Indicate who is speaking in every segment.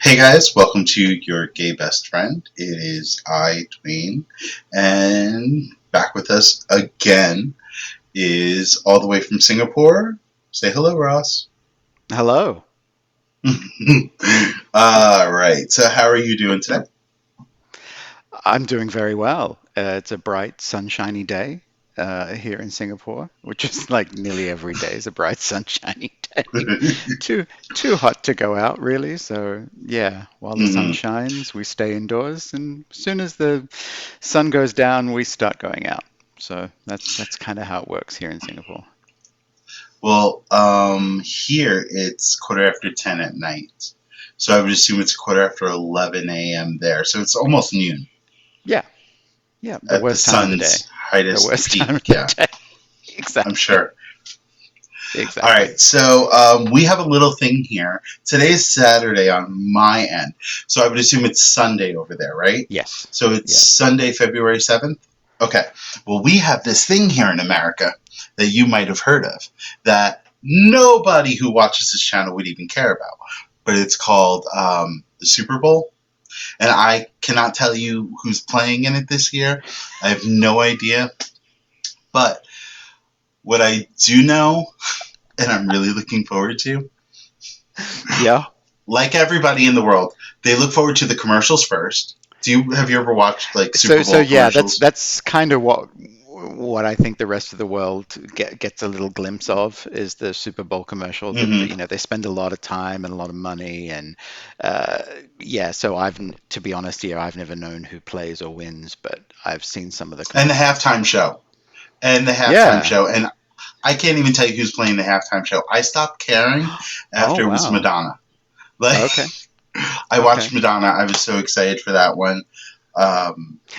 Speaker 1: Hey guys, welcome to your gay best friend. It is I, Dwayne, and back with us again is all the way from Singapore. Say hello, Ross.
Speaker 2: Hello.
Speaker 1: All right. So, how are you doing today?
Speaker 2: I'm doing very well. It's a bright, sunshiny day here in Singapore, which is like nearly every day is a bright, sunshiny day. Too too hot to go out, really. So yeah, while the sun
Speaker 1: Mhm.
Speaker 2: shines, we stay indoors, and as soon as the sun goes down, we start going out. So that's kind of how it works here in Singapore.
Speaker 1: Well, here it's quarter after 10 at night. So I would assume it's quarter after 11 a.m. there. So it's almost noon
Speaker 2: Yeah, yeah, the
Speaker 1: at the
Speaker 2: worst time of the day.
Speaker 1: sun's
Speaker 2: The
Speaker 1: highest
Speaker 2: worst
Speaker 1: peak.
Speaker 2: time of the
Speaker 1: Yeah,
Speaker 2: day.
Speaker 1: I'm
Speaker 2: Exactly.
Speaker 1: sure. All
Speaker 2: Exactly.
Speaker 1: right, so we have a little thing here. Today's Saturday on my end, so I would assume it's Sunday over there, right?
Speaker 2: Yes.
Speaker 1: So it's
Speaker 2: Yes.
Speaker 1: Sunday, February 7th? Okay. Well, we have this thing here in America that you might have heard of that nobody who watches this channel would even care about, but it's called the Super Bowl. And I cannot tell you who's playing in it this year. I have no idea. But what I do know, and I'm really looking forward to,
Speaker 2: Yeah.
Speaker 1: like everybody in the world, they look forward to the commercials first. Have you ever watched like
Speaker 2: So
Speaker 1: Super
Speaker 2: so
Speaker 1: Bowl
Speaker 2: yeah, that's
Speaker 1: commercials?
Speaker 2: that's kind of what I think the rest of the world gets a little glimpse of is the Super Bowl commercial.
Speaker 1: Hmm.
Speaker 2: They spend a lot of time and a lot of money, and uh, yeah. So to be honest here, I've never known who plays or wins, but I've seen some of the
Speaker 1: And the
Speaker 2: commercials.
Speaker 1: halftime show. And the halftime
Speaker 2: Yeah.
Speaker 1: show. And I can't even tell you who's playing the halftime show. I stopped caring
Speaker 2: Oh
Speaker 1: after it was
Speaker 2: wow.
Speaker 1: Madonna. Like
Speaker 2: Okay.
Speaker 1: I watched
Speaker 2: Okay.
Speaker 1: Madonna. I was so excited for that one.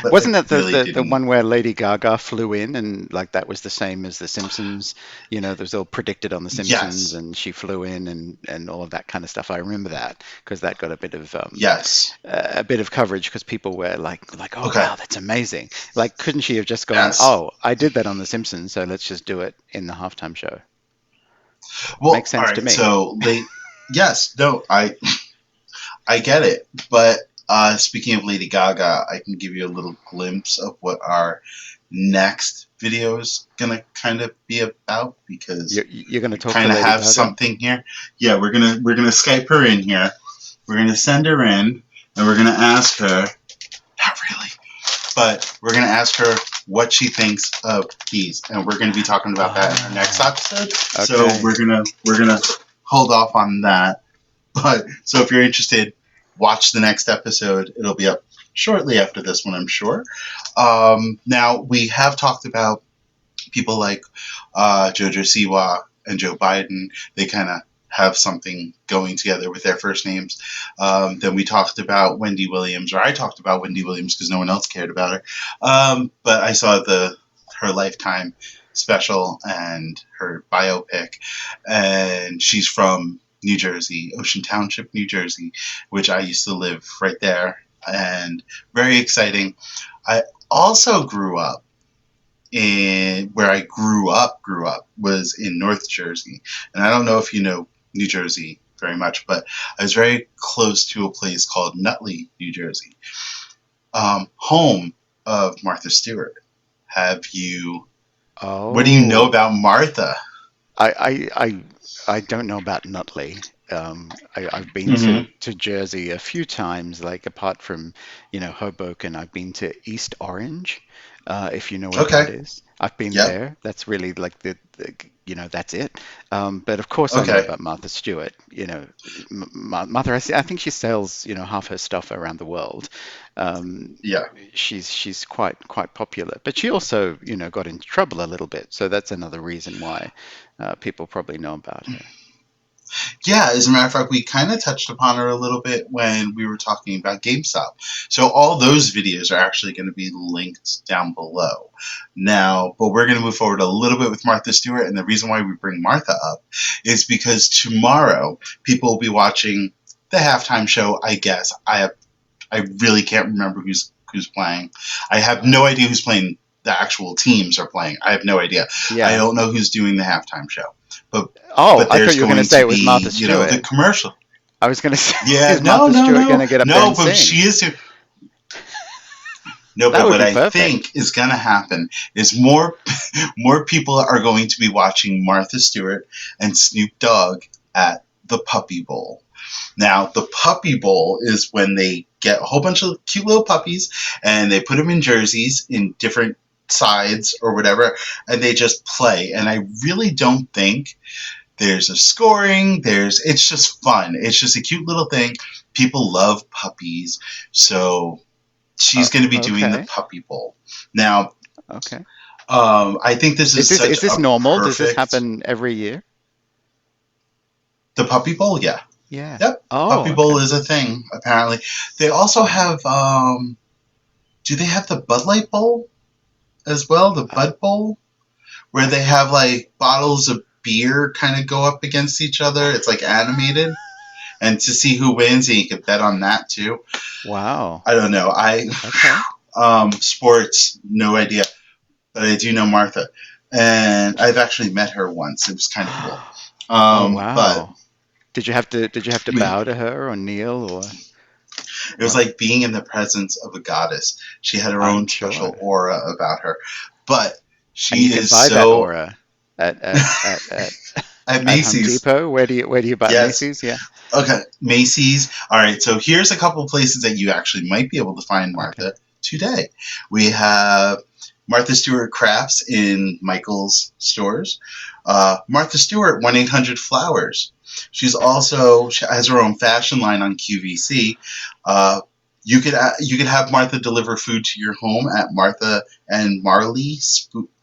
Speaker 1: But I
Speaker 2: Wasn't that the,
Speaker 1: really
Speaker 2: the the
Speaker 1: didn't.
Speaker 2: one where Lady Gaga flew in and like that was the same as The Simpsons? That was all predicted on The Simpsons,
Speaker 1: Yes.
Speaker 2: and she flew in and all of that kind of stuff. I remember that because that got
Speaker 1: Yes.
Speaker 2: a bit of coverage because people were like, oh
Speaker 1: Okay.
Speaker 2: wow, that's amazing. Like, couldn't she have just gone,
Speaker 1: Yes.
Speaker 2: oh, I did that on The Simpsons, so let's just do it in the halftime show? Makes
Speaker 1: Well, all
Speaker 2: sense to
Speaker 1: right.
Speaker 2: me.
Speaker 1: So yes, no, I get it, but speaking of Lady Gaga, I can give you a little glimpse of what our next video is gonna kind of be about because
Speaker 2: You're going to
Speaker 1: we
Speaker 2: talk to
Speaker 1: kind of
Speaker 2: Lady
Speaker 1: have
Speaker 2: Gaga?
Speaker 1: something here. Yeah, we're gonna Skype her in here. We're gonna send her in, and we're gonna ask her. Not really, but we're gonna ask her what she thinks of these, and we're gonna be talking about that in our next
Speaker 2: Ah,
Speaker 1: episode. So
Speaker 2: okay.
Speaker 1: we're gonna hold off on that. But so if you're interested, watch the next episode. It'll be up shortly after this one, I'm sure. Now we have talked about people like Jojo Siwa and Joe Biden. They kind of have something going together with their first names. Then we talked about Wendy Williams, or I talked about Wendy Williams because no one else cared about her. But I saw her Lifetime special and her biopic, and she's from New Jersey, Ocean Township, New Jersey, which I used to live right there, and very exciting. I also grew up in where I grew up was in North Jersey, and I don't know if you know New Jersey very much, but I was very close to a place called Nutley, New Jersey, home of Martha Stewart. Have you? What do you know
Speaker 2: Oh.
Speaker 1: about Martha?
Speaker 2: I I I, I don't know about Nutley. I've been
Speaker 1: Hmm.
Speaker 2: to Jersey a few times, like apart from, Hoboken, I've been to East Orange, if you know where that
Speaker 1: Okay.
Speaker 2: is. I've been
Speaker 1: Yep.
Speaker 2: there. That's really like that's it. But of course I know
Speaker 1: Okay.
Speaker 2: about Martha Stewart. Martha, I think she sells, half her stuff around the world. Um,
Speaker 1: Yeah.
Speaker 2: she's quite popular, but she also, got into trouble a little bit. So that's another reason why people probably know about her.
Speaker 1: Yeah, as a matter of fact, we kind of touched upon her a little bit when we were talking about GameStop. So all those videos are actually going to be linked down below. Now, but we're going to move forward a little bit with Martha Stewart, and the reason why we bring Martha up is because tomorrow people will be watching the halftime show. I guess I really can't remember who's playing. I have no idea who's playing. The actual teams are playing. I have no idea. I
Speaker 2: Yeah.
Speaker 1: don't know who's doing the halftime show, but
Speaker 2: Oh,
Speaker 1: but
Speaker 2: I thought
Speaker 1: there's
Speaker 2: you were going to
Speaker 1: going
Speaker 2: say
Speaker 1: to
Speaker 2: it was Martha
Speaker 1: be the
Speaker 2: Stewart.
Speaker 1: commercial.
Speaker 2: I was going to say,
Speaker 1: Yeah,
Speaker 2: is
Speaker 1: no,
Speaker 2: Martha
Speaker 1: no,
Speaker 2: Stewart going
Speaker 1: no,
Speaker 2: to get up there
Speaker 1: no,
Speaker 2: and
Speaker 1: but
Speaker 2: sing?
Speaker 1: she is. No,
Speaker 2: That
Speaker 1: but
Speaker 2: would
Speaker 1: what
Speaker 2: be
Speaker 1: I
Speaker 2: perfect.
Speaker 1: think is going to happen is more more people are going to be watching Martha Stewart and Snoop Dogg at the Puppy Bowl. Now, the Puppy Bowl is when they get a whole bunch of cute little puppies and they put them in jerseys in different sides or whatever, and they just play. And I really don't think there's a scoring. It's just fun. It's just a cute little thing. People love puppies, so she's going to be doing the
Speaker 2: Okay.
Speaker 1: Puppy Bowl. Now,
Speaker 2: Okay.
Speaker 1: I think this is
Speaker 2: Is
Speaker 1: such
Speaker 2: this
Speaker 1: a
Speaker 2: normal? Does this
Speaker 1: perfect
Speaker 2: happen every year?
Speaker 1: the Puppy Bowl. Yeah,
Speaker 2: Yeah.
Speaker 1: yep.
Speaker 2: Oh,
Speaker 1: Puppy Bowl
Speaker 2: okay.
Speaker 1: is a thing. Apparently, they also have. Do they have the Bud Light Bowl as well? The
Speaker 2: Uh,
Speaker 1: Bud Bowl, where they have like bottles of beer kind of go up against each other. It's like animated, and to see who wins, and you could bet on that too.
Speaker 2: wow.
Speaker 1: I don't know. I
Speaker 2: Okay.
Speaker 1: sports, no idea, but I do know Martha, and I've actually met her once. It was kind of cool.
Speaker 2: Oh,
Speaker 1: But
Speaker 2: wow. Did you have to
Speaker 1: I mean,
Speaker 2: bow to her or kneel or
Speaker 1: it was
Speaker 2: what?
Speaker 1: like being in the presence of a goddess. She had her
Speaker 2: I'm
Speaker 1: own
Speaker 2: sure.
Speaker 1: special aura about her, but
Speaker 2: And
Speaker 1: she
Speaker 2: you can
Speaker 1: is
Speaker 2: buy that
Speaker 1: so
Speaker 2: aura at
Speaker 1: at
Speaker 2: at Home
Speaker 1: Macy's.
Speaker 2: Depot. Where do you buy
Speaker 1: Yes.
Speaker 2: Macy's? Yeah.
Speaker 1: Okay. Macy's. All right. So here's a couple places that you actually might be able to find
Speaker 2: Okay.
Speaker 1: Martha today. We have Martha Stewart Crafts in Michael's stores. Martha Stewart 1-800 Flowers. She has her own fashion line on QVC. Uh, you could have Martha deliver food to your home at Martha and Marley,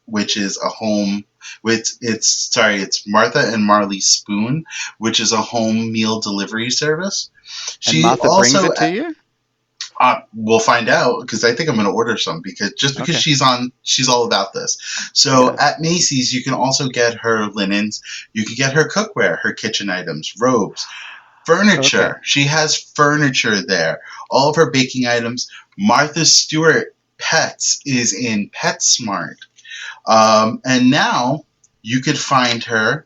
Speaker 1: which is a home. It's Martha and Marley Spoon, which is a home meal delivery service.
Speaker 2: And
Speaker 1: She
Speaker 2: Martha brings
Speaker 1: also
Speaker 2: it to you?
Speaker 1: we'll find out because I think I'm going to order some because
Speaker 2: Okay.
Speaker 1: she's all about this. So
Speaker 2: Yes.
Speaker 1: at Macy's, you can also get her linens. You can get her cookware, her kitchen items, robes,
Speaker 2: Okay.
Speaker 1: furniture. She has furniture there. All of her baking items. Martha Stewart Pets is in PetSmart, and now you could find her.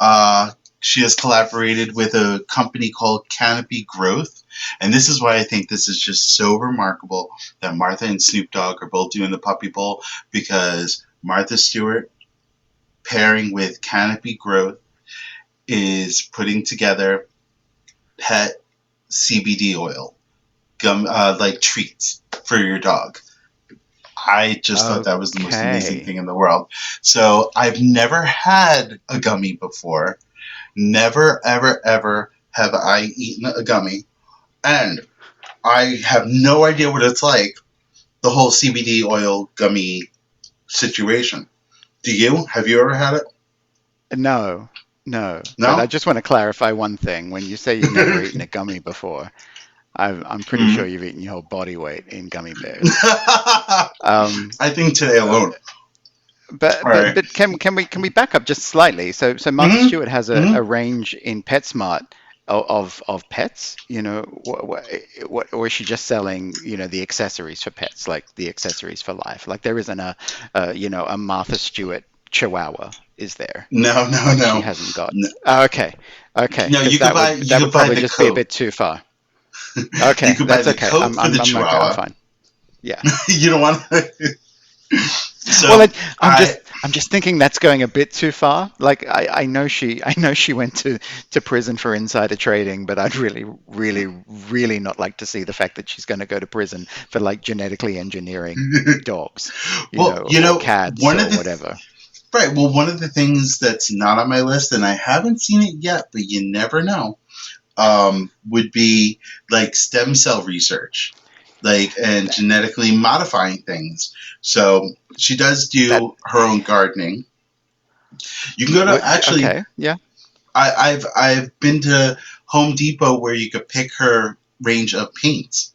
Speaker 1: Uh, she has collaborated with a company called Canopy Growth. And this is why I think this is just so remarkable that Martha and Snoop Dogg are both doing the Puppy Bowl because Martha Stewart pairing with Canopy Growth is putting together pet CBD oil, like treats for your dog. I just thought that was the most amazing
Speaker 2: Okay.
Speaker 1: thing in the world. So I've never had a gummy before. Never, ever, ever have I eaten a gummy. And I have no idea what it's like, the whole CBD oil gummy situation. Do you? Have you ever had it?
Speaker 2: No, no. But I
Speaker 1: No?
Speaker 2: just want to clarify one thing. When you say you've never eaten a gummy before, I'm pretty sure
Speaker 1: Mhm.
Speaker 2: you've eaten your whole body weight in gummy bears. Um,
Speaker 1: I think today
Speaker 2: uh,
Speaker 1: alone. All right.
Speaker 2: but can we back up just slightly? So Martha
Speaker 1: Mm-hmm.
Speaker 2: Stewart has
Speaker 1: Mm-hmm.
Speaker 2: a range in PetSmart of pets. Or is she just selling, the accessories for pets, like the accessories for life? Like there isn't a Martha Stewart Chihuahua, is there?
Speaker 1: No, no,
Speaker 2: Like she
Speaker 1: no.
Speaker 2: hasn't got.
Speaker 1: No,
Speaker 2: Oh, okay, okay,
Speaker 1: no,
Speaker 2: because
Speaker 1: you
Speaker 2: that
Speaker 1: could
Speaker 2: would
Speaker 1: buy
Speaker 2: probably
Speaker 1: the
Speaker 2: just be a
Speaker 1: coat.
Speaker 2: bit too far.
Speaker 1: You
Speaker 2: Okay,
Speaker 1: could buy
Speaker 2: that's
Speaker 1: the
Speaker 2: okay.
Speaker 1: coat
Speaker 2: I'm
Speaker 1: for the
Speaker 2: I'm I'm okay. I'm
Speaker 1: Chihuahua.
Speaker 2: fine. Yeah.
Speaker 1: You don't want to.
Speaker 2: Well,
Speaker 1: So
Speaker 2: I'm
Speaker 1: I
Speaker 2: just thinking that's going a bit too far. Like I know she went to prison for insider trading, but I'd really not like to see the fact that she's going to go to prison for like genetically engineering dogs,
Speaker 1: well,
Speaker 2: or cats
Speaker 1: one
Speaker 2: or
Speaker 1: of the
Speaker 2: whatever.
Speaker 1: right. Well, one of the things that's not on my list, and I haven't seen it yet, but you never know, would be like stem cell research, like and
Speaker 2: That,
Speaker 1: genetically modifying things. So she does
Speaker 2: that
Speaker 1: do her own gardening. You can go to
Speaker 2: what?
Speaker 1: actually.
Speaker 2: Okay, yeah.
Speaker 1: I've been to Home Depot where you could pick her range of paints.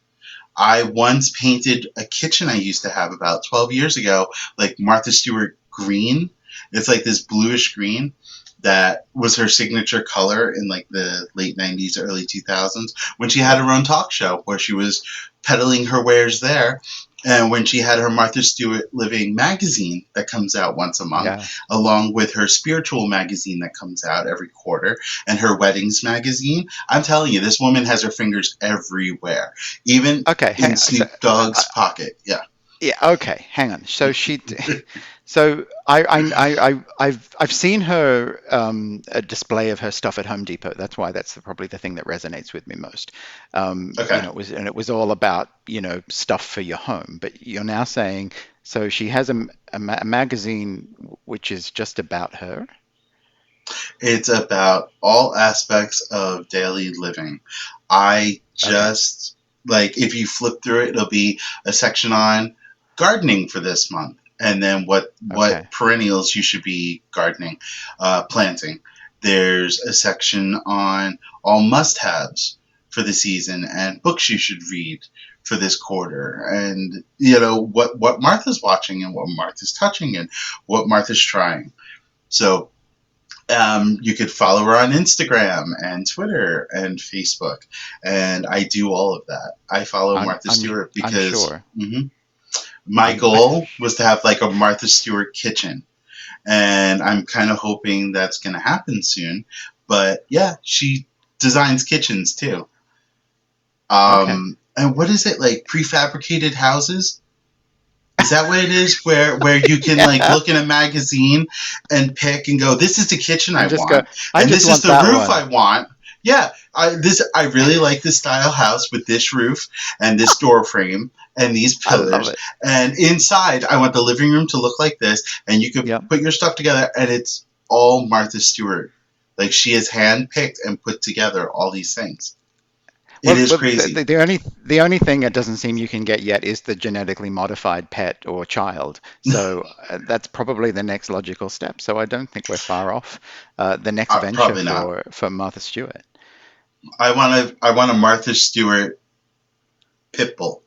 Speaker 1: I once painted a kitchen I used to have about 12 years ago, like Martha Stewart green. It's like this bluish green that was her signature color in like the late 90s, early 2000s when she had her own talk show where she was peddling her wares there. And when she had her Martha Stewart Living magazine that comes out once a month,
Speaker 2: Yeah.
Speaker 1: along with her spiritual magazine that comes out every quarter, and her weddings magazine, I'm telling you, this woman has her fingers everywhere, even
Speaker 2: Okay.
Speaker 1: in Snoop Dogg's
Speaker 2: Uh,
Speaker 1: pocket. Yeah.
Speaker 2: yeah. Okay. Hang on. So I've seen her a display of her stuff at Home Depot. That's why probably the thing that resonates with me most.
Speaker 1: Okay.
Speaker 2: It was all about stuff for your home. But you're now saying so she has a magazine which is just about her.
Speaker 1: It's about all aspects of daily living. I
Speaker 2: Okay.
Speaker 1: just like if you flip through it, it'll be a section on gardening for this month, and then what
Speaker 2: Okay.
Speaker 1: perennials you should be gardening, planting. There's a section on all must-haves for the season and books you should read for this quarter, and what Martha's watching and what Martha's touching and what Martha's trying. So you could follow her on Instagram and Twitter and Facebook, and I do all of that. I follow
Speaker 2: I'm
Speaker 1: Martha
Speaker 2: I'm
Speaker 1: Stewart
Speaker 2: I'm
Speaker 1: because
Speaker 2: sure.
Speaker 1: my
Speaker 2: I'm
Speaker 1: goal was to have like a Martha Stewart kitchen, and I'm kind of hoping that's going to happen soon. But yeah, she designs kitchens too.
Speaker 2: okay.
Speaker 1: And what is it like prefabricated houses? Is that what it is? Where you can like
Speaker 2: Yeah.
Speaker 1: look in a magazine and pick and go, this is the kitchen I
Speaker 2: And just go,
Speaker 1: want,
Speaker 2: I
Speaker 1: and
Speaker 2: just
Speaker 1: this is
Speaker 2: want
Speaker 1: the
Speaker 2: that
Speaker 1: roof
Speaker 2: one.
Speaker 1: I want. Yeah, I really like this style house with this roof and this door frame and these
Speaker 2: I love
Speaker 1: pillars.
Speaker 2: it.
Speaker 1: And inside, I want the living room to look like this, and you could
Speaker 2: Yep.
Speaker 1: put your stuff together, and it's all Martha Stewart. Like she has handpicked and put together all these things. It is
Speaker 2: Well,
Speaker 1: crazy.
Speaker 2: the only thing it doesn't seem you can get yet is the genetically modified pet or child. So that's probably the next logical step. So I don't think we're far off the next venture
Speaker 1: Probably not.
Speaker 2: for Martha Stewart.
Speaker 1: I want a Martha Stewart pit bull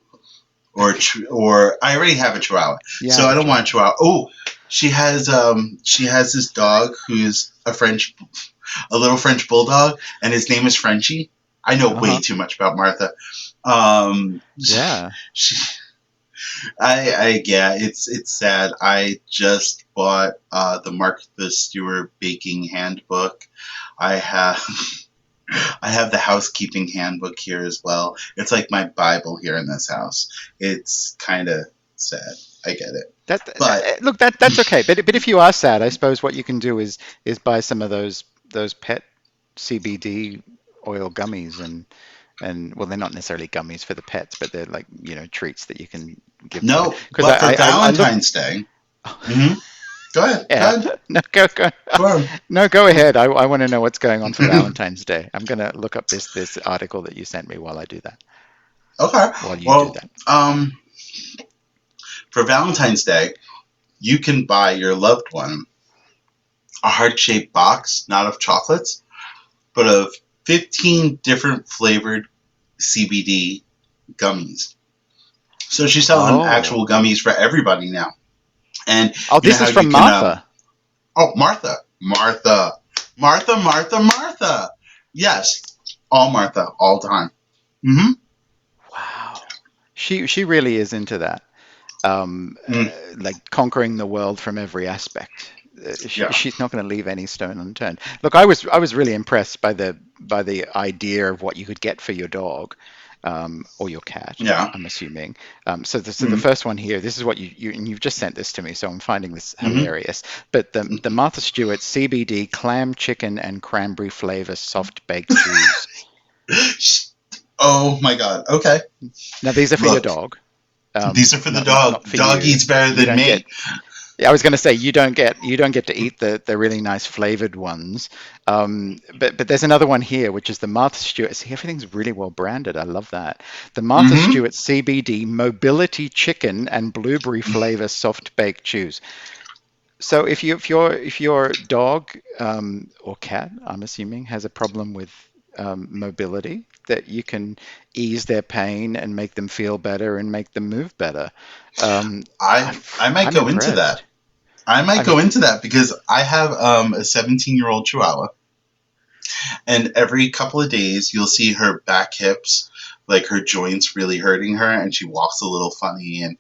Speaker 1: or I already have a Chihuahua,
Speaker 2: You
Speaker 1: so
Speaker 2: have
Speaker 1: I
Speaker 2: a
Speaker 1: don't want a
Speaker 2: child.
Speaker 1: Chihuahua. Oh, she has this dog who's a little French bulldog, and his name is Frenchie. I know way
Speaker 2: Uh-huh.
Speaker 1: too much about Martha. Um,
Speaker 2: Yeah.
Speaker 1: she, I yeah, it's sad. I just bought the Martha Stewart baking handbook. I have I have the housekeeping handbook here as well. It's like my Bible here in this house. It's kind of sad. I get it. But
Speaker 2: Look, that's okay. But if you are sad, I suppose what you can do is buy some of those pet CBD oil gummies and well, they're not necessarily gummies for the pets, but they're like treats that you can give them.
Speaker 1: no,
Speaker 2: Because
Speaker 1: but for
Speaker 2: I looked.
Speaker 1: Valentine's Day, hmm go ahead. Go
Speaker 2: Yeah.
Speaker 1: ahead.
Speaker 2: No, go.
Speaker 1: Go on.
Speaker 2: No, go ahead. I want to know what's going on for Valentine's Day. I'm gonna look up this article that you sent me while I do that.
Speaker 1: Okay.
Speaker 2: While you do
Speaker 1: Well,
Speaker 2: that.
Speaker 1: for Valentine's Day, you can buy your loved one a heart shaped box, not of chocolates, but of 15 different flavored CBD gummies. So she's selling
Speaker 2: Oh.
Speaker 1: actual gummies for everybody now. And
Speaker 2: Oh,
Speaker 1: you know
Speaker 2: this
Speaker 1: how
Speaker 2: is
Speaker 1: you
Speaker 2: from
Speaker 1: can,
Speaker 2: Martha.
Speaker 1: oh, Martha. Yes, all Martha, all time. Mm-hmm.
Speaker 2: Wow. She really is into that.
Speaker 1: Mm,
Speaker 2: Like conquering the world from every aspect.
Speaker 1: yeah,
Speaker 2: She's not going to leave any stone unturned. Look, I was really impressed by the idea of what you could get for your dog, or your cat.
Speaker 1: yeah.
Speaker 2: I'm assuming. So the
Speaker 1: Mm-hmm.
Speaker 2: first one here, this is what and you've just sent this to me, so I'm finding this
Speaker 1: Mm-hmm.
Speaker 2: hilarious. But the Martha Stewart CBD clam chicken and cranberry flavor soft baked chews.
Speaker 1: Oh my God. Okay.
Speaker 2: Now these are for your
Speaker 1: Look,
Speaker 2: dog,
Speaker 1: these are for the dog.
Speaker 2: not for
Speaker 1: Dog
Speaker 2: you.
Speaker 1: eats better
Speaker 2: You
Speaker 1: than
Speaker 2: don't
Speaker 1: me.
Speaker 2: get. Yeah, I was going to say you don't get to eat the really nice flavored ones. But there's another one here, which is the Martha Stewart. See, everything's really well branded. I love that. The Martha
Speaker 1: Mm-hmm.
Speaker 2: Stewart CBD Mobility Chicken and Blueberry Flavor Soft Baked Chews. So if your dog or cat, I'm assuming, has a problem with mobility, that you can ease their pain and make them feel better and make them move better.
Speaker 1: I might
Speaker 2: I'm
Speaker 1: go into that.
Speaker 2: impressed.
Speaker 1: I might
Speaker 2: I
Speaker 1: go
Speaker 2: mean,
Speaker 1: into that because I have a 17-year-old Chihuahua, and every couple of days you'll see her back hips like her joints really hurting her, and she walks a little funny, and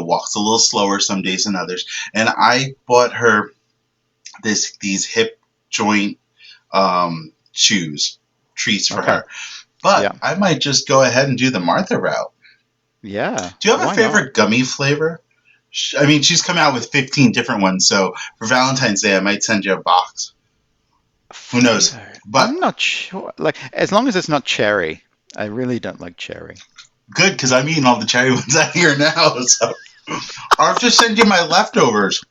Speaker 1: walks a little slower some days than others. And I bought her these hip joint shoes, treats for
Speaker 2: Okay.
Speaker 1: her. But
Speaker 2: Yeah.
Speaker 1: I might just go ahead and do the Martha route.
Speaker 2: Yeah.
Speaker 1: Do you have a
Speaker 2: Why not?
Speaker 1: favorite gummy flavor? I mean, she's come out with 15 different ones, so for Valentine's Day, I might send you a box. Who knows?
Speaker 2: Flavor.
Speaker 1: But
Speaker 2: I'm not sure. Like, as long as it's not cherry. I really don't like cherry.
Speaker 1: good, because I'm eating all the cherry ones out here now. So, or I'll just send you my leftovers.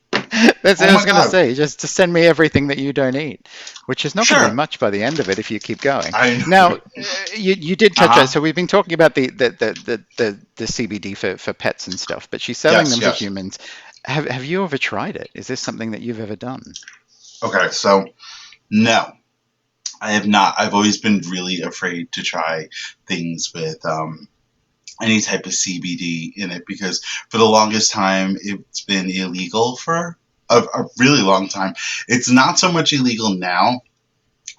Speaker 2: That's what
Speaker 1: Oh
Speaker 2: I
Speaker 1: my
Speaker 2: was going to
Speaker 1: god!
Speaker 2: say. Just send me everything that you don't eat, which is not going to be
Speaker 1: Sure.
Speaker 2: much by the end of it if you keep going.
Speaker 1: I.
Speaker 2: Now, you did
Speaker 1: Uh
Speaker 2: touch on.
Speaker 1: huh.
Speaker 2: So we've been talking about the CBD for pets and stuff, but she's selling
Speaker 1: Yes.
Speaker 2: them for
Speaker 1: Yes.
Speaker 2: humans. Have you ever tried it? Is this something that you've ever done?
Speaker 1: Okay. So no, I have not. I've always been really afraid to try things with any type of CBD in it because for the longest time it's been illegal for a really long time. It's not so much illegal now,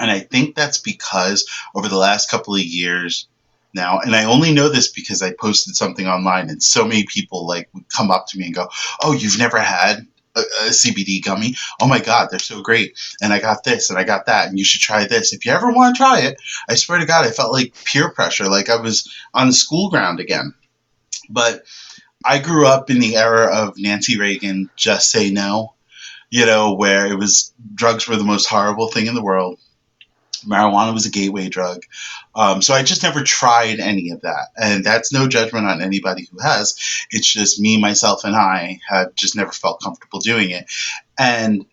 Speaker 1: and I think that's because over the last couple of years now, and I only know this because I posted something online, and so many people like would come up to me and go, "Oh, you've never had a CBD gummy? Oh my God, they're so great! And I got this, and I got that, and you should try this. If you ever want to try it." I swear to God, I felt like peer pressure, like I was on the school ground again. But I grew up in the era of Nancy Reagan, just say no, where it was drugs were the most horrible thing in the world. Marijuana was a gateway drug. So I just never tried any of that. And that's no judgment on anybody who has. It's just me, myself, and I have just never felt comfortable doing it. And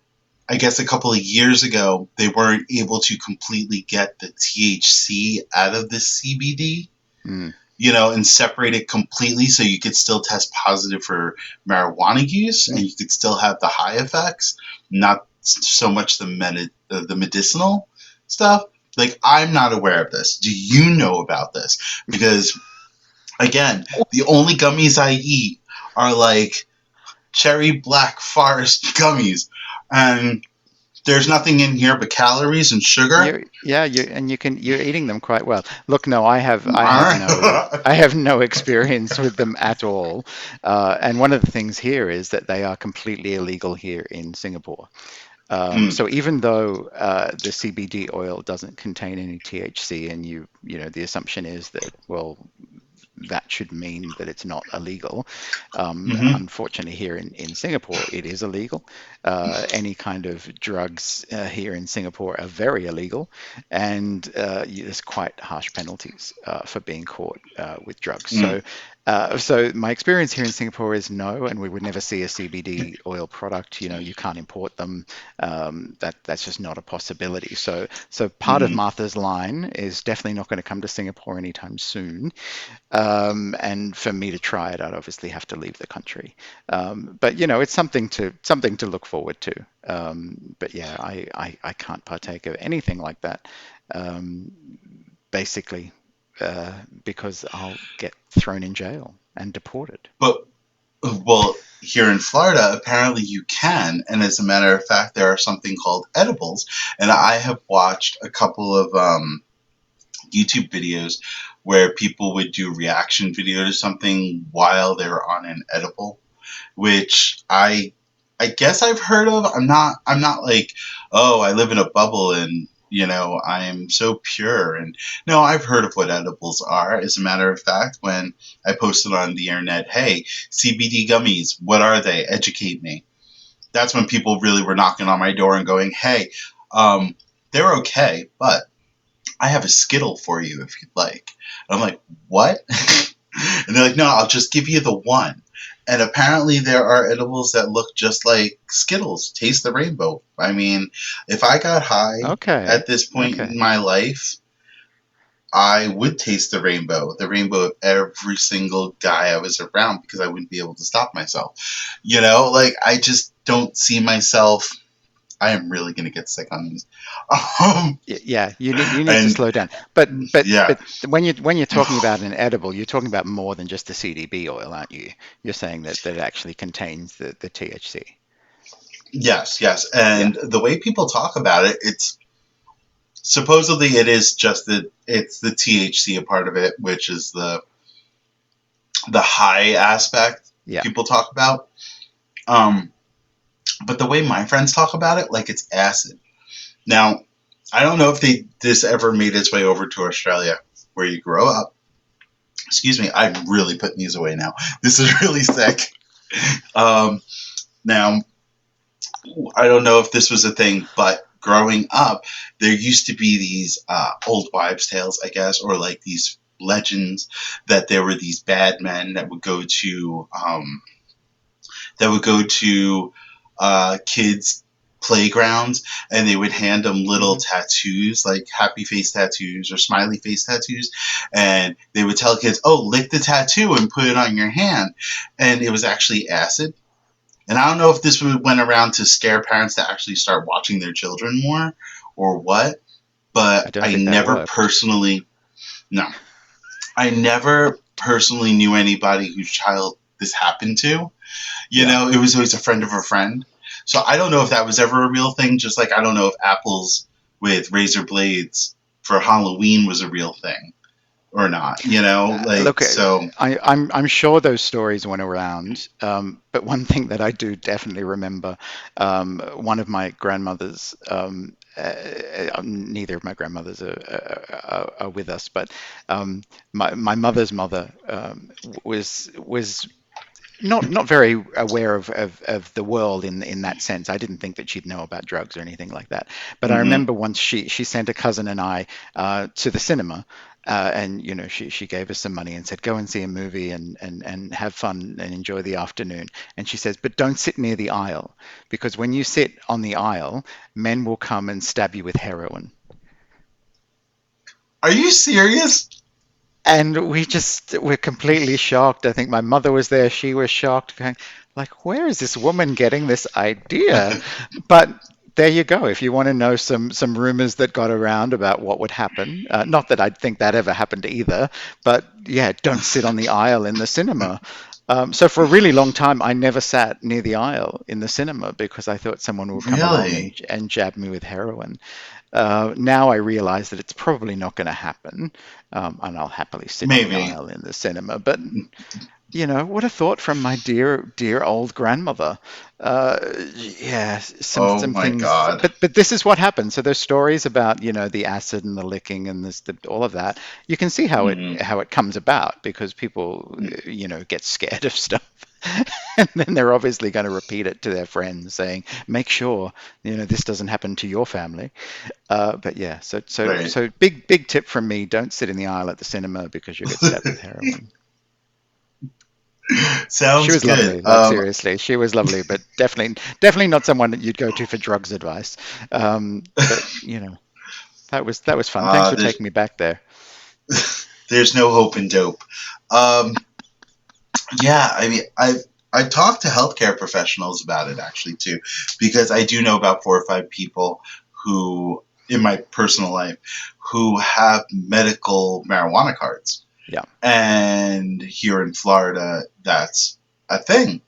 Speaker 1: I guess a couple of years ago, they weren't able to completely get the THC out of the CBD,
Speaker 2: Mm.
Speaker 1: and separate it completely so you could still test positive for marijuana use and you could still have the high effects, not so much the medicinal stuff. Like, I'm not aware of this. Do you know about this? Because, again, the only gummies I eat are like cherry black forest gummies. And there's nothing in here but calories and sugar.
Speaker 2: Yeah, you're eating them quite well. Look, no, I
Speaker 1: All
Speaker 2: have no
Speaker 1: right.
Speaker 2: I have no experience with them at all. And one of the things here is that they are completely illegal here in Singapore.
Speaker 1: Mm,
Speaker 2: So even though the CBD oil doesn't contain any THC, and the assumption is that, well, that should mean that it's not illegal.
Speaker 1: mm-hmm,
Speaker 2: Unfortunately, here in Singapore, it is illegal. Any kind of drugs here in Singapore are very illegal, and there's quite harsh penalties for being caught with drugs.
Speaker 1: mm,
Speaker 2: So my experience here in Singapore is no, and we would never see a CBD oil product. You can't import them. That's just not a possibility. So part of
Speaker 1: mm,
Speaker 2: Martha's line is definitely not going to come to Singapore anytime soon. And for me to try it, I'd obviously have to leave the country. But it's something to look forward to. But yeah, I can't partake of anything like that, um, basically, because I'll get thrown in jail and deported.
Speaker 1: but well, here in Florida, apparently you can, and as a matter of fact, there are something called edibles, and I have watched a couple of YouTube videos where people would do reaction video to something while they're on an edible, which I guess I've heard of. I'm not like, oh, I live in a bubble and I'm so pure. And no, I've heard of what edibles are. As a matter of fact, when I posted on the internet, hey, CBD gummies, what are they? Educate me. That's when people really were knocking on my door and going, hey, um, they're okay, but I have a Skittle for you if you'd like. And I'm like, what? And they're like, no, I'll just give you the one. And apparently there are edibles that look just like Skittles. Taste the rainbow. I mean, if I got high at
Speaker 2: Okay,
Speaker 1: this point in
Speaker 2: okay.
Speaker 1: my life, I would taste the rainbow of every single guy I was around because I wouldn't be able to stop myself. Like I just don't see myself. I am really going to get sick on these. Um,
Speaker 2: Yeah, you need to
Speaker 1: and
Speaker 2: slow down. But
Speaker 1: yeah,
Speaker 2: when you're talking about an edible, you're talking about more than just the CBD oil, aren't you? You're saying that it actually contains the THC.
Speaker 1: yes, yes.
Speaker 2: Yeah.
Speaker 1: And the way people talk about it, supposedly it is just it's the THC a part of it, which is the high aspect
Speaker 2: Yeah.
Speaker 1: people talk about. Um, but the way my friends talk about it, like it's acid. Now, I don't know if this ever made its way over to Australia, where you grow up. Excuse me, I'm really putting these away now. This is really sick. Um, now, I don't know if this was a thing, but growing up, there used to be these old wives' tales, I guess, or like these legends that there were these bad men that would go to kids' playgrounds, and they would hand them little
Speaker 2: Hmm.
Speaker 1: tattoos, like happy face tattoos or smiley face tattoos, and they would tell kids, "Oh, lick the tattoo and put it on your hand," and it was actually acid. And I don't know if this went around to scare parents to actually start watching their children more or what,
Speaker 2: I
Speaker 1: but
Speaker 2: don't think that worked.
Speaker 1: no, I never personally knew anybody whose child this happened to. You
Speaker 2: Yeah.
Speaker 1: know, it was always a friend of a friend. So I don't know if that was ever a real thing, just like I don't know if apples with razor blades for Halloween was a real thing or not, like,
Speaker 2: Look,
Speaker 1: so,
Speaker 2: I'm sure those stories went around, but one thing that I do definitely remember, one of my grandmothers, neither of my grandmothers are with us, but my mother's mother was not very aware of the world in that sense. I didn't think that she'd know about drugs or anything like that. But I
Speaker 1: mm-hmm.
Speaker 2: remember once she sent a cousin and I to the cinema. And she gave us some money and said, go and see a movie and have fun and enjoy the afternoon. And she says, but don't sit near the aisle because when you sit on the aisle, men will come and stab you with heroin.
Speaker 1: Are you serious?
Speaker 2: And we just were completely shocked. I think my mother was there. She was shocked, going, like, where is this woman getting this idea? But there you go. If you want to know some rumors that got around about what would happen, not that I'd think that ever happened either, but yeah, don't sit on the aisle in the cinema. So for a really long time, I never sat near the aisle in the cinema because I thought someone would come along
Speaker 1: Really?
Speaker 2: and jab me with heroin. Now I realize that it's probably not going to happen, and I'll happily sit on the
Speaker 1: Maybe.
Speaker 2: aisle in the cinema. But what a thought from my dear, dear old grandmother. Uh, yeah,
Speaker 1: Oh
Speaker 2: some
Speaker 1: my
Speaker 2: things,
Speaker 1: God.
Speaker 2: but this is what happens. So there's stories about the acid and the licking and all of that. You can see
Speaker 1: Mm-hmm.
Speaker 2: how it comes about because people get scared of stuff. And then they're obviously going to repeat it to their friends, saying, "Make sure this doesn't happen to your family." But yeah,
Speaker 1: Right.
Speaker 2: so big tip from me: don't sit in the aisle at the cinema because you'll get stabbed with heroin. She
Speaker 1: Sounds
Speaker 2: was
Speaker 1: good.
Speaker 2: lovely, like seriously, she was lovely, but definitely not someone that you'd go to for drugs advice. But that was fun. Thanks
Speaker 1: uh,
Speaker 2: for
Speaker 1: there's
Speaker 2: taking me back there.
Speaker 1: there's no hope in dope. Um, Yeah, I mean, I've talked to healthcare professionals about it actually too, because I do know about 4 or 5 people who, in my personal life, who have medical marijuana cards,
Speaker 2: Yeah.
Speaker 1: and here in Florida, that's a thing.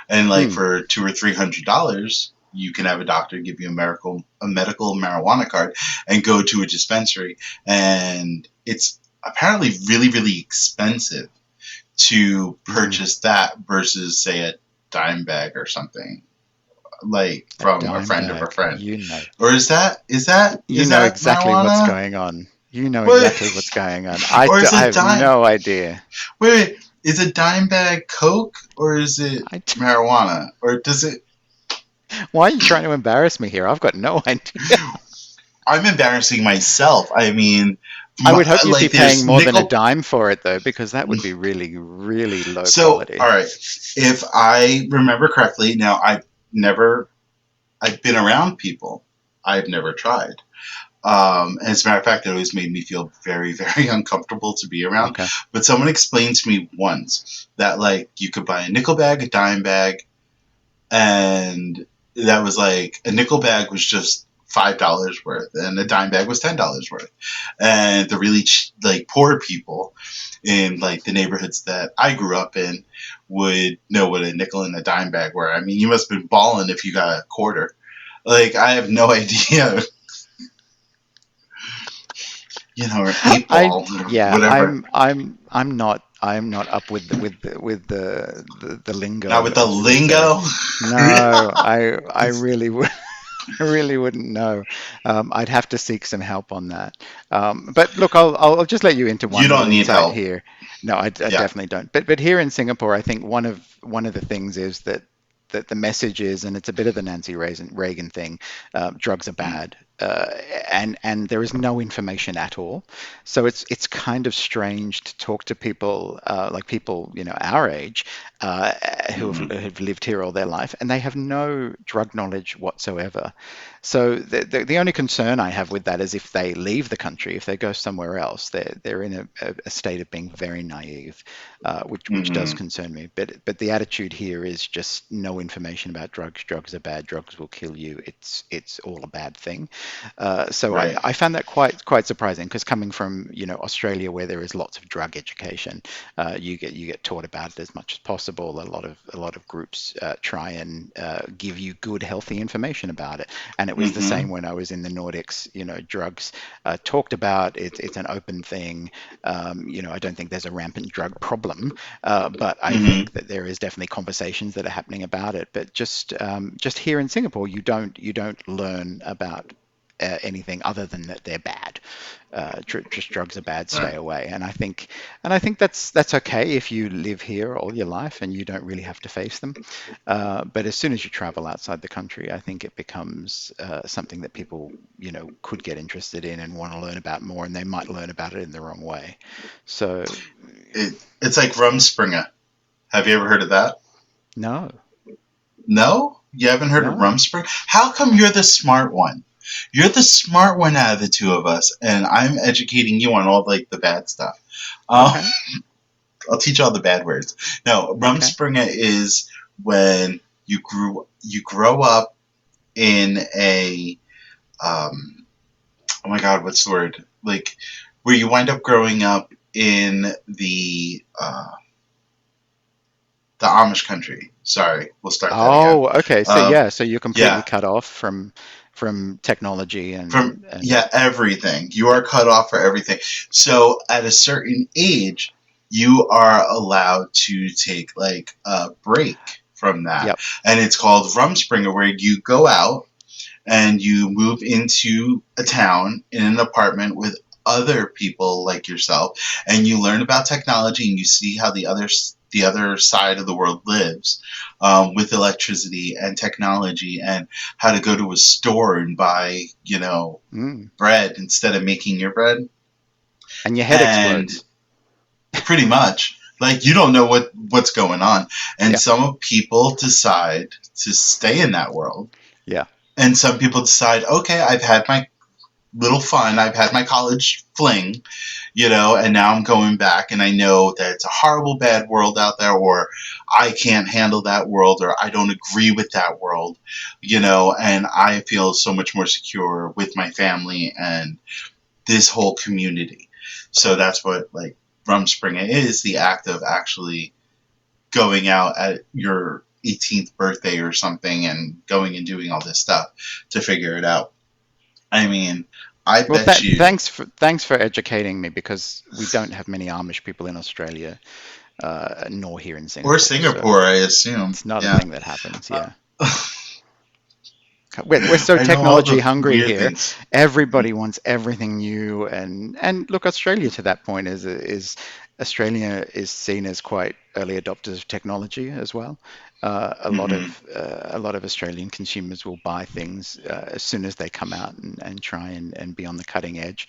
Speaker 1: And like
Speaker 2: Hmm.
Speaker 1: for $200 or $300, you can have a doctor give you a medical marijuana card and go to a dispensary, and it's apparently really really expensive to
Speaker 2: Hmm.
Speaker 1: purchase that versus say a dime bag or something like
Speaker 2: A
Speaker 1: from a
Speaker 2: dime
Speaker 1: friend of a
Speaker 2: bag.
Speaker 1: friend.
Speaker 2: You know.
Speaker 1: Or is that is that
Speaker 2: You
Speaker 1: is
Speaker 2: know
Speaker 1: that
Speaker 2: exactly what's
Speaker 1: marijuana?
Speaker 2: going on. You know
Speaker 1: What?
Speaker 2: exactly what's going on.
Speaker 1: Or is
Speaker 2: I
Speaker 1: a
Speaker 2: have
Speaker 1: dime?
Speaker 2: no idea.
Speaker 1: Wait, is a dime bag Coke or is it
Speaker 2: I,
Speaker 1: marijuana? Or does it?
Speaker 2: why are you trying to embarrass me here? I've got no idea.
Speaker 1: I'm embarrassing myself. I mean,
Speaker 2: I would hope you'd be
Speaker 1: like
Speaker 2: paying
Speaker 1: there's
Speaker 2: more than a
Speaker 1: nickel.
Speaker 2: dime for it, though, because that would be really, really low
Speaker 1: So, all
Speaker 2: quality.
Speaker 1: right, if I remember correctly, now never, I've been around people. I've never tried. As a matter of fact, it always made me feel very, very uncomfortable to be around.
Speaker 2: Okay.
Speaker 1: But someone explained to me once that like you could buy a nickel bag, a dime bag, and that was like a nickel bag was just $5 worth, and a dime bag was $10 worth. And the really like poor people in like the neighborhoods that I grew up in would know what a nickel and a dime bag were. I mean, you must have been balling if you got a quarter. Like I have no idea. or eight
Speaker 2: I
Speaker 1: ball or
Speaker 2: yeah,
Speaker 1: whatever.
Speaker 2: I'm not up with the
Speaker 1: Not
Speaker 2: lingo,
Speaker 1: with the
Speaker 2: as we say.
Speaker 1: lingo.
Speaker 2: No, I
Speaker 1: It's,
Speaker 2: really would. I really wouldn't know. I'd have to seek some help on that. But look, I'll just let you into
Speaker 1: you
Speaker 2: one little
Speaker 1: don't need
Speaker 2: insight
Speaker 1: help.
Speaker 2: here. No, I
Speaker 1: Yeah.
Speaker 2: definitely don't. But here in Singapore, I think one of the things is that the message is, and it's a bit of the Nancy Reagan thing, drugs are
Speaker 1: Mm,
Speaker 2: bad, and there is no information at all. So it's kind of strange to talk to people like people our age uh,
Speaker 1: mhm.
Speaker 2: who have lived here all their life, and they have no drug knowledge whatsoever. So the only concern I have with that is if they leave the country, if they go somewhere else, they're in a state of being very naive, which does
Speaker 1: Mhm.
Speaker 2: concern me. But the attitude here is just no information about drugs. Drugs are bad. Drugs will kill you. It's all a bad thing. So
Speaker 1: Right.
Speaker 2: I found that quite surprising because coming from Australia where there is lots of drug education, you get taught about it as much as possible. A lot of groups try and give you good healthy information about it, and it was the same
Speaker 1: Mhm.
Speaker 2: when I was in the Nordics. Drugs talked about it's an open thing. I don't think there's a rampant drug problem, but I
Speaker 1: Mhm.
Speaker 2: think that there is definitely conversations that are happening about it. But just here in Singapore, you don't learn about anything other than that they're bad. Just drugs are bad, stay
Speaker 1: Right.
Speaker 2: away. And I think that's okay if you live here all your life and you don't really have to face them. But as soon as you travel outside the country, I think it becomes something that people could get interested in and want to learn about more, and they might learn about it in the wrong way. So
Speaker 1: It's like Rumspringa. Have you ever heard of that?
Speaker 2: no,
Speaker 1: No? You haven't heard of
Speaker 2: no,
Speaker 1: Rumspringa? How come you're the smart one? You're the smart one out of the two of us, and I'm educating you on all like the bad stuff. Um,
Speaker 2: okay,
Speaker 1: I'll teach you all the bad words. No,
Speaker 2: okay.
Speaker 1: Rumspringa is when you grow up in a oh my god, what's the word? Like where you wind up growing up in the Amish country. Sorry, we'll start that again.
Speaker 2: Oh, okay. So
Speaker 1: Um,
Speaker 2: yeah, so you're completely
Speaker 1: yeah,
Speaker 2: cut off from technology
Speaker 1: from
Speaker 2: and
Speaker 1: yeah everything. You are cut off for everything. So at a certain age, you are allowed to take like a break from that,
Speaker 2: yep.
Speaker 1: and it's called Rumspringer, where you go out and you move into a town in an apartment with other people like yourself, and you learn about technology and you see how the other side of the world lives with electricity and technology, and how to go to a store and buy
Speaker 2: Mm.
Speaker 1: bread instead of making your bread.
Speaker 2: And your head
Speaker 1: And
Speaker 2: explodes.
Speaker 1: pretty much like you don't know what's going on, and
Speaker 2: Yeah,
Speaker 1: some people decide to stay in that world,
Speaker 2: yeah.
Speaker 1: and some people decide, okay, I've had my little fun. I've had my college fling, and now I'm going back, and I know that it's a horrible, bad world out there, or I can't handle that world, or I don't agree with that world, and I feel so much more secure with my family and this whole community. So that's what like Rumspringa is, the act of actually going out at your 18th birthday or something and going and doing all this stuff to figure it out. I mean, I
Speaker 2: Well,
Speaker 1: bet you,
Speaker 2: thanks for educating me because we don't have many Amish people in Australia, nor here in
Speaker 1: or
Speaker 2: Singapore. So
Speaker 1: Singapore, I assume.
Speaker 2: it's not a
Speaker 1: Yeah.
Speaker 2: thing that happens.
Speaker 1: Uh,
Speaker 2: Yeah. We're so
Speaker 1: I know all
Speaker 2: technology
Speaker 1: the
Speaker 2: hungry
Speaker 1: weird
Speaker 2: here.
Speaker 1: things.
Speaker 2: Everybody wants everything new, and look, Australia to that point is Australia is seen as quite early adopters of technology as well.
Speaker 1: Hmm.
Speaker 2: A lot of Australian consumers will buy things as soon as they come out and try and be on the cutting edge,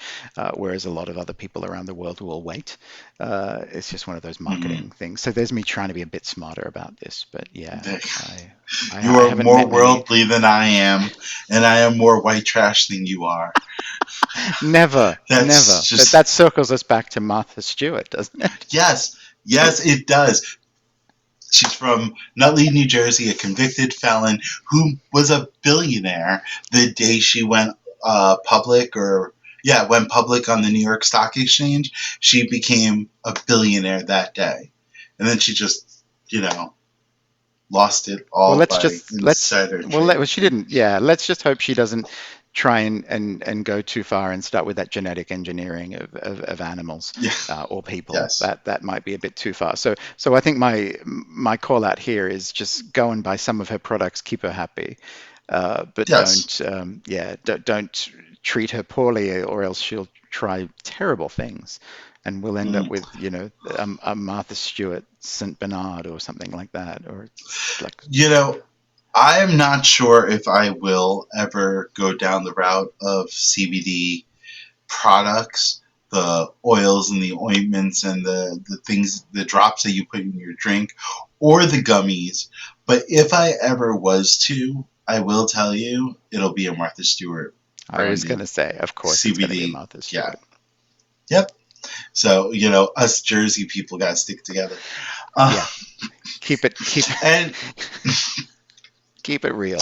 Speaker 2: whereas a lot of other people around the world will wait. It's just one of those
Speaker 1: Hmm.
Speaker 2: marketing things. So there's me trying to be a bit smarter about this, but yeah,
Speaker 1: You
Speaker 2: I
Speaker 1: are
Speaker 2: haven't
Speaker 1: more
Speaker 2: met many.
Speaker 1: worldly than I am, and I am more white trash than you are.
Speaker 2: Never,
Speaker 1: That's
Speaker 2: never. But
Speaker 1: just
Speaker 2: that circles us back to Martha Stewart, doesn't it?
Speaker 1: yes, yes, it does. She's from Nutley, New Jersey, a convicted felon who was a billionaire the day she went public, or yeah, went public on the New York Stock Exchange. She became a billionaire that day, and then she just, lost it
Speaker 2: Well,
Speaker 1: all
Speaker 2: let's
Speaker 1: by
Speaker 2: just let's
Speaker 1: insider
Speaker 2: well, let, well
Speaker 1: trading.
Speaker 2: she didn't. Yeah, let's just hope she doesn't try and go too far and start with that genetic engineering of animals
Speaker 1: Yeah.
Speaker 2: or people.
Speaker 1: Yes.
Speaker 2: That might be a bit too far. So I think my call out here is just go and buy some of her products, keep her happy, but
Speaker 1: Yes.
Speaker 2: don't treat her poorly, or else she'll try terrible things, and we'll end up
Speaker 1: Mm.
Speaker 2: with a Martha Stewart Saint Bernard or something like that, or like
Speaker 1: You know, I am not sure if I will ever go down the route of CBD products, the oils and the ointments and the things, the drops that you put in your drink, or the gummies. But if I ever was to, I will tell you, it'll be a Martha Stewart
Speaker 2: I was
Speaker 1: branded
Speaker 2: going to say, of course, it's going to be a
Speaker 1: CBD.
Speaker 2: Martha
Speaker 1: Yeah.
Speaker 2: Stewart.
Speaker 1: Yep. So, us Jersey people got to stick together.
Speaker 2: Yeah, keep it keep
Speaker 1: And
Speaker 2: keep it real.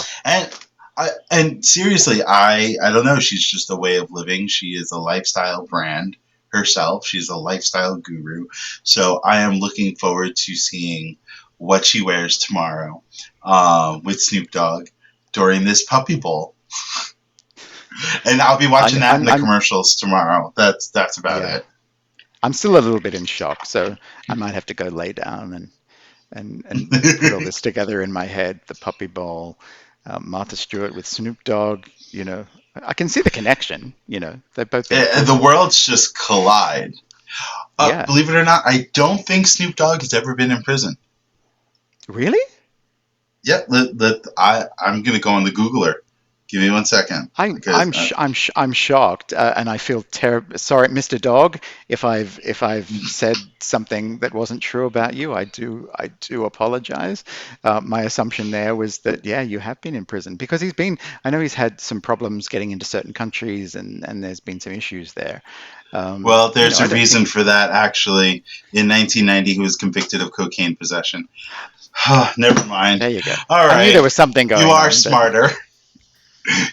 Speaker 1: and seriously, I don't know. She's just a way of living. She is a lifestyle brand herself. She's a lifestyle guru. So I am looking forward to seeing what she wears tomorrow with Snoop Dogg during this Puppy Bowl. And I'll be watching that in the
Speaker 2: I'm
Speaker 1: commercials tomorrow. That's about
Speaker 2: yeah.
Speaker 1: it.
Speaker 2: I'm still a little bit in shock, so I might have to go lay down and put all this together in my head. The Puppy Bowl, Martha Stewart with Snoop Dogg. I can see the connection. They've both been to
Speaker 1: The
Speaker 2: prison.
Speaker 1: worlds just collide.
Speaker 2: Yeah,
Speaker 1: Believe it or not, I don't think Snoop Dogg has ever been in prison.
Speaker 2: really?
Speaker 1: Yep, I'm gonna go on the Googler. Give me 1 second because
Speaker 2: I'm shocked, and I feel terrible. Sorry, Mr. Dog, if I've said something that wasn't true about you, I do apologize. My assumption there was that yeah, you have been in prison because I know he's had some problems getting into certain countries, and there's been some issues there.
Speaker 1: well, there's
Speaker 2: I
Speaker 1: a
Speaker 2: don't
Speaker 1: reason
Speaker 2: think.
Speaker 1: for that. Actually, in 1990, he was convicted of cocaine possession. Never mind.
Speaker 2: There you go.
Speaker 1: All
Speaker 2: I knew there
Speaker 1: right,
Speaker 2: was something
Speaker 1: you
Speaker 2: going
Speaker 1: are
Speaker 2: on, but
Speaker 1: smarter.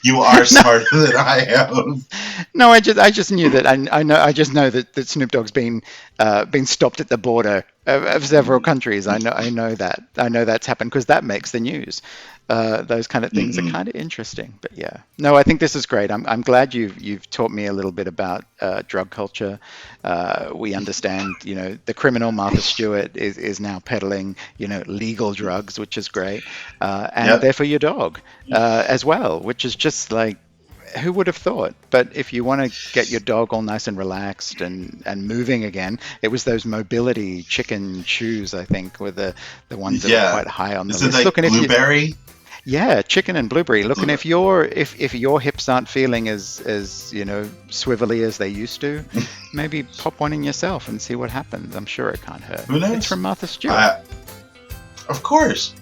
Speaker 1: You are
Speaker 2: no,
Speaker 1: smarter than I am.
Speaker 2: no, I just knew that. I just know that Snoop Dogg's been stopped at the border of several countries. I know that. I know that's happened because that makes the news. Those kind of things are
Speaker 1: Mm-mm.
Speaker 2: kind of interesting. But yeah, no, I think this is great. I'm glad you've taught me a little bit about drug culture. We understand, the criminal Martha Stewart is now peddling, legal drugs, which is great, and
Speaker 1: Yep.
Speaker 2: they're for your dog as well, which is just like who would have thought? But if you want to get your dog all nice and relaxed and moving again, it was those mobility chicken chews, I think, were the ones that were
Speaker 1: Yeah.
Speaker 2: quite high on the
Speaker 1: Is it
Speaker 2: list.
Speaker 1: like
Speaker 2: Look, and if you,
Speaker 1: blueberry?
Speaker 2: yeah, chicken and blueberry. Look, and
Speaker 1: Blueberry.
Speaker 2: if your hips aren't feeling as swivelly as they used to, maybe pop one in yourself and see what happens. I'm sure it can't hurt.
Speaker 1: Who
Speaker 2: It's
Speaker 1: knows?
Speaker 2: from Martha Stewart.
Speaker 1: I, of course.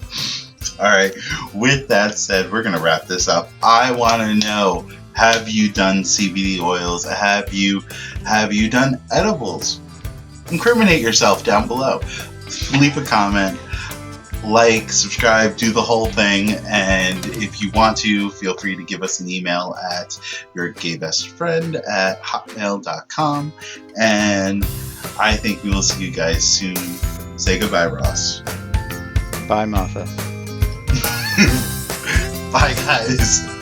Speaker 1: All right. With that said, we're gonna wrap this up. I want to know: have you done CBD oils? Have you done edibles? Incriminate yourself down below. Leave a comment, like, subscribe, do the whole thing. And if you want to, feel free to give us an email at yourgaybestfriend@hotmail.com. And I think we will see you guys soon. Say goodbye, Ross.
Speaker 2: Bye, Martha.
Speaker 1: Bye, guys.